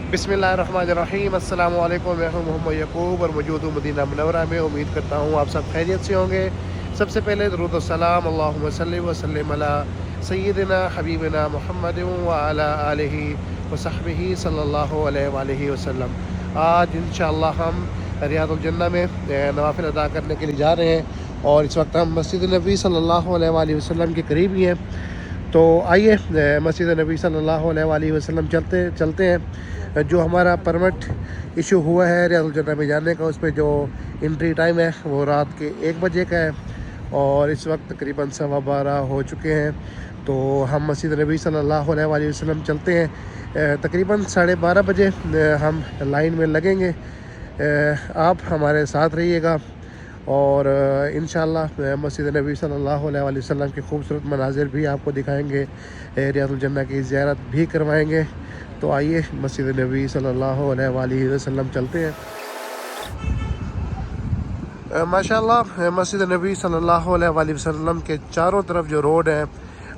बिस्मिल्लाहिर्रहमानिर्रहीम अस्सलाम वालेकुम। मैं हूं मोहम्मद यकूब और मौजूद हूँ मदीना मुनव्वरा में। उम्मीद करता हूँ आप सब खैरियत से होंगे। सबसे पहले दुरूद व सलाम अल्लाहुम्मा सल्लि व सल्लिम अला सय्यिदिना हबीबिना मुहम्मद व अला आलिहि व सहबिही सल्लल्लाहु अलैहि वसल्लम। आज इंशाअल्लाह हम रियादुल जन्नह में नवाफिल अदा करने के लिए जा रहे हैं और इस वक्त हम मस्जिद नबी सल्लल्लाहु अलैहि वसल्लम के करीब ही हैं। तो आइए मस्जिद नबी सल्लल्लाहु अलैहि वसल्लम चलते हैं। जो हमारा परमिट इशू हुआ है रियादुल जन्नह में जाने का, उस पर जो एंट्री टाइम है वो रात के 1 बजे का है और इस वक्त तकरीबन 12:15 हो चुके हैं। तो हम मस्जिद नबी सल्लल्लाहु अलैहि वसल्लम चलते हैं। तकरीबन 12:30 बजे हम लाइन में लगेंगे। आप हमारे साथ रहिएगा और इंशाअल्लाह मस्जिद नबी सल्लल्लाहु अलैहि वसल्लम के खूबसूरत मनाज़िर भी आपको दिखाएंगे, रियादुल जन्नह की ज़ियारत भी करवाएंगे। तो आइए मस्जिद नबी सल्लल्लाहु अलैहि वसल्लम चलते हैं। माशाअल्लाह मस्जिद नबी सल्लल्लाहु अलैहि वसल्लम के चारों तरफ जो रोड है,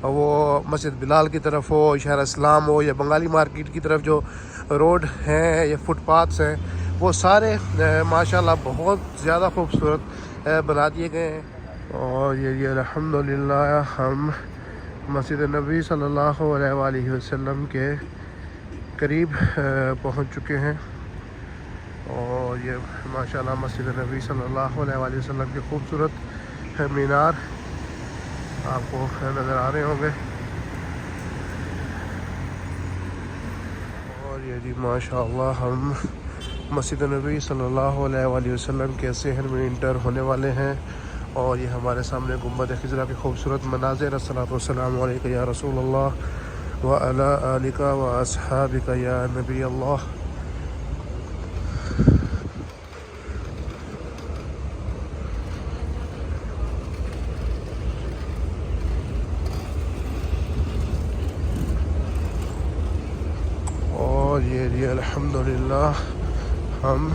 वो मस्जिद बिलाल की तरफ हो, शहर इस्लाम हो या बंगाली मार्केट की तरफ जो रोड हैं या फुटपाथ्स हैं, वो सारे माशाअल्लाह बहुत ज़्यादा खूबसूरत बना दिए गए हैं। और ये अल्हम्दुलिल्लाह हम मस्जिद नबी सल्लल्लाहु अलैहि वसल्लम के करीब पहुंच चुके हैं। और ये माशाअल्लाह मस्जिद नबी सल्लल्लाहु अलैहि वसल्लम के खूबसूरत मीनार आपको नज़र आ रहे होंगे। और ये जी माशाअल्लाह हम मस्जिद नबी सल्लल्लाहु अलैहि वसल्लम के सहन में इंटर होने वाले हैं। और ये हमारे सामने गुंबद खिज़रा के खूबसूरत मनाज़िर। अस्सलातु वस्सलामु अलैका या रसूल अल्लाह व अला आलिका व अस्हाबिका या नबी अल्लाह। और ये अल्हम्दुलिल्लाह हम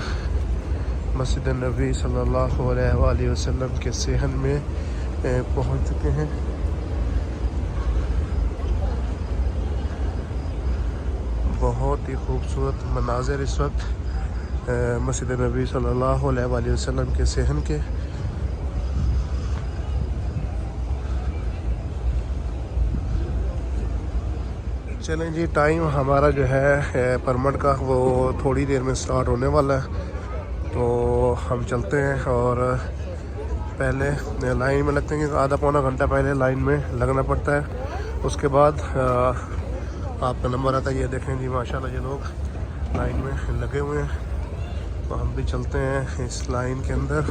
मस्जिद नबी सल्लल्लाहु अलैहि वसल्लम के सहन में पहुंच चुके हैं। बहुत ही खूबसूरत मनाज़िर इस वक्त मस्जिद नबी सल्लल्लाहु अलैहि वसल्लम के सहन के। चलें जी, टाइम हमारा जो है परमिट का वो थोड़ी देर में स्टार्ट होने वाला है। तो हम चलते हैं और पहले लाइन में लगते हैं, आधा पौना घंटा पहले लाइन में लगना पड़ता है। उसके बाद आपका नंबर आता है। ये देखें जी माशाल्लाह ये लोग लाइन में लगे हुए हैं। तो हम भी चलते हैं इस लाइन के अंदर।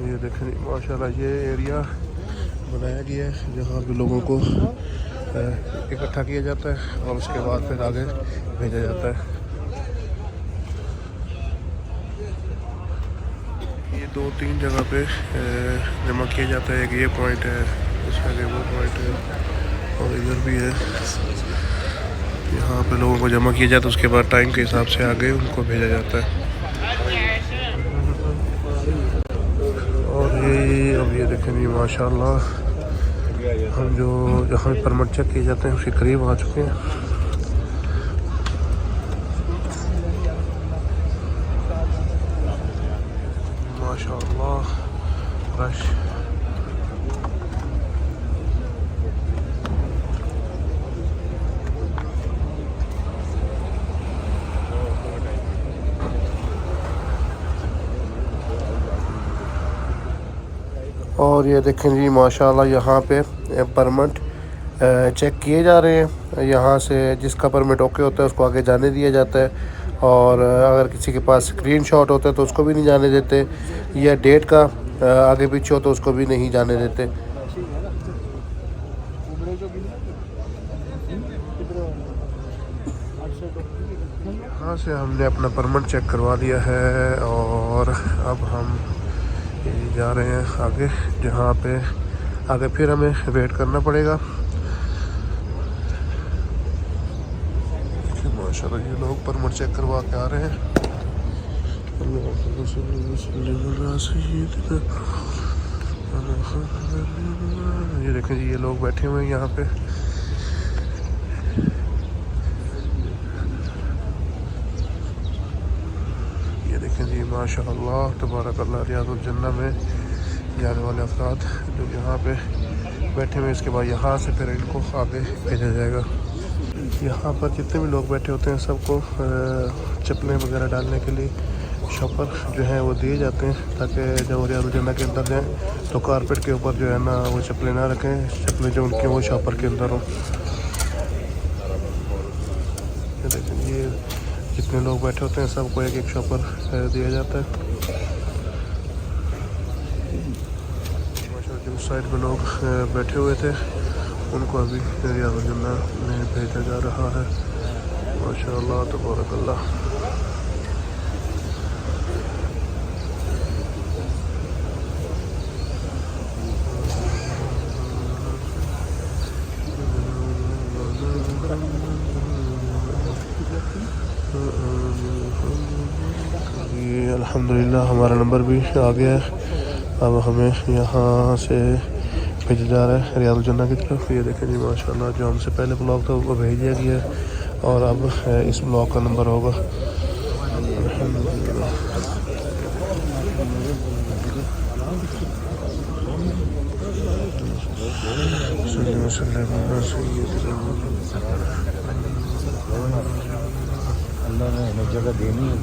ये देखें जी माशाल्लाह ये एरिया बनाया गया है जहाँ पे लोगों को इकट्ठा किया जाता है और उसके बाद फिर आगे भेजा जाता है। ये 2-3 जगह पे जमा किया जाता है। एक ये पॉइंट है, उसके आगे वो पॉइंट है और इधर भी है। यहाँ पे लोगों को जमा किया जाता है, उसके बाद टाइम के हिसाब से आगे उनको भेजा जाता है। और ये अब ये देखें जी माशाल्लाह हम जो जहाँ परमिट चेक किए जाते हैं उसके करीब आ चुके हैं। माशाल्लाह रश। और ये देखें जी माशाल्लाह यहाँ पे परमिट चेक किए जा रहे हैं। यहाँ से जिसका परमिट ओके होता है उसको आगे जाने दिया जाता है और अगर किसी के पास स्क्रीनशॉट होता है तो उसको भी नहीं जाने देते, या डेट का आगे पीछे हो तो उसको भी नहीं जाने देते। यहाँ से हमने अपना परमिट चेक करवा लिया है और अब हम जा रहे हैं आगे, जहाँ पे आगे फिर हमें वेट करना पड़ेगा। माशाल्लाह ये लोग परमिट चेक करवा के आ रहे हैं। ये देखें जी, ये लोग बैठे हुए हैं यहाँ पे। ये देखें जी, माशाअल्लाह तबारकल्लाह, रियादुल जन्नह में जाने वाले अफराद जो यहाँ पे बैठे हुए हैं, इसके बाद यहाँ से फिर इनको आगे भेजा जाएगा। यहाँ पर जितने भी लोग बैठे होते हैं सबको चप्पलें वगैरह डालने के लिए शॉपर जो है वो दिए जाते हैं, ताकि जब रियादुल जन्नह के अंदर जाएँ तो कारपेट के ऊपर जो है ना वो चप्पलें ना रखें, चप्पलें जो उनकी वो शॉपर के अंदर हों। लेकिन ये जितने लोग बैठे होते हैं सबको एक एक शॉपर दिया जाता है। जो साइड में लोग बैठे हुए थे उनको अभी रियादुल जन्नह में भेजा जा रहा है। माशाअल्लाह तबारकल्लाह। ये अल्हम्दुलिल्लाह हमारा नंबर भी आ गया है। अब हमें यहाँ से भेजा जा रहा है रियादुल जन्नह की तरफ। ये देखें जी माशाअल्लाह, जो हमसे पहले ब्लॉग था वो भेज दिया गया है और अब इस ब्लॉग का नंबर होगा। अल्लाह ने हमें जगह देनी है।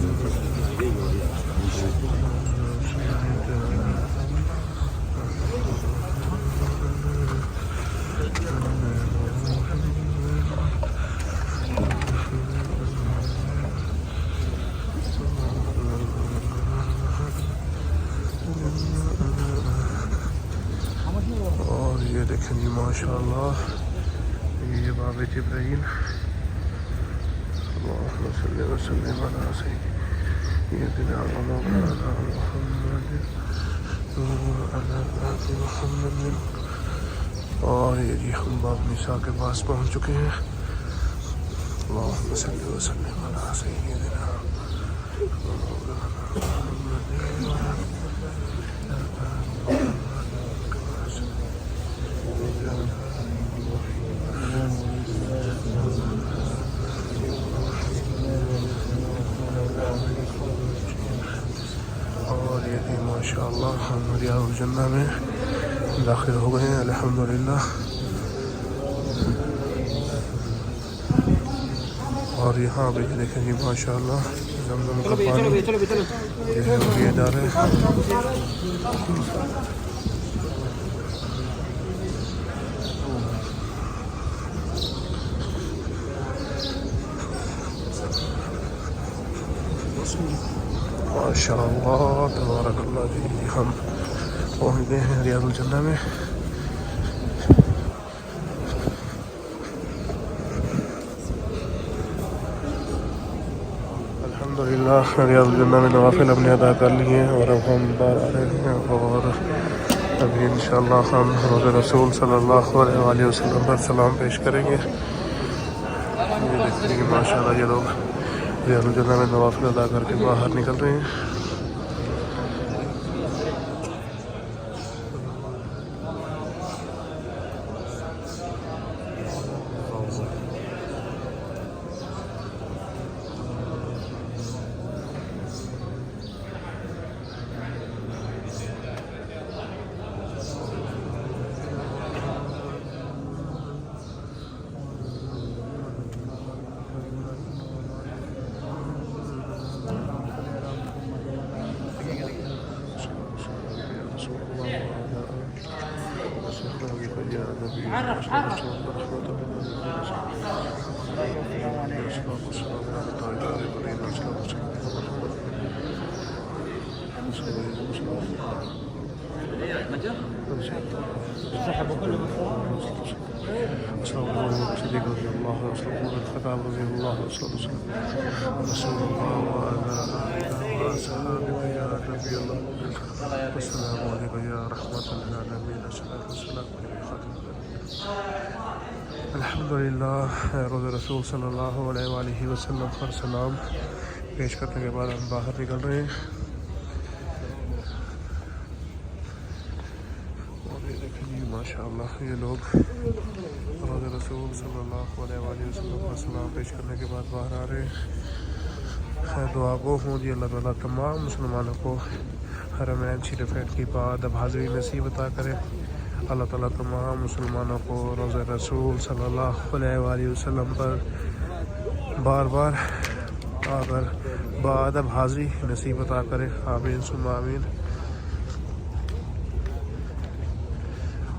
और ये देखें जी माशाअल्लाह, ये बाब जिब्राइल, और ये जी हम बाब निसा के पास पहुँच चुके हैं। और ये भी माशाअल्लाह हम रियादुल जन्नह में दाखिल हो गए हैं अल्हम्दुलिल्लाह। और यहाँ पे देखेंगे माशाअल्लाह ज़मज़म का पानी दिए जा रहे हैं। माशाअल्लाह तबारकल्लाह जी, हम पहुँच गए हैं रियादुल जन्नह में। अल्हम्दुलिल्लाह रियादुल जन्नह में नवाफिल हमने अदा कर लिए हैं और अब हम बाहर आ रहे हैं और अभी इंशाअल्लाह हम रोज़े रसूल सल्लल्लाहु अलैहि वसल्लम पर सलाम पेश करेंगे। ये देखिए माशाअल्लाह, ये लोग रियादुल जन्नह में नवाफिल अदा करके बाहर निकल रहे हैं। अल्हम्दुलिल्लाह रोज़े रसूल सल्लल्लाहु अलैहि वसल्लम पर सलाम पेश करने के बाद हम बाहर निकल रहे हैं। माशाअल्लाह ये लोग रोज़े रसूल सल्लल्लाहु अलैहि वसल्लम का सलाम पेश करने के बाद बाहर आ रहे हैं। खैर दुआ गो हूँ जी अल्लाह ताला तमाम मुसलमानों को हरमैन शरीफैन की बादब हाज़िरी नसीब अता करे। अल्लाह ताला तमाम मुसलमानों को रोज़े रसूल सल्लल्लाहु अलैहि वसल्लम पर बार बार आकर बादब हाज़िरी नसीब अता करे। आमीन सुम्मा आमीन।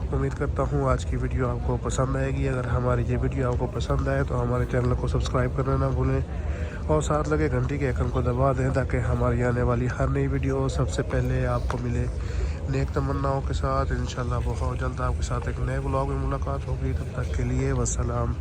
उम्मीद करता हूँ आज की वीडियो आपको पसंद आएगी। अगर हमारी ये वीडियो आपको पसंद आए तो हमारे चैनल को सब्सक्राइब करना ना भूलें और साथ लगे घंटी के आइकन को दबा दें ताकि हमारी आने वाली हर नई वीडियो सबसे पहले आपको मिले। नेक तमन्नाओं के साथ इंशाल्लाह बहुत जल्द आपके साथ एक नए व्लॉग में मुलाकात होगी। तब तक के लिए वस्सलाम।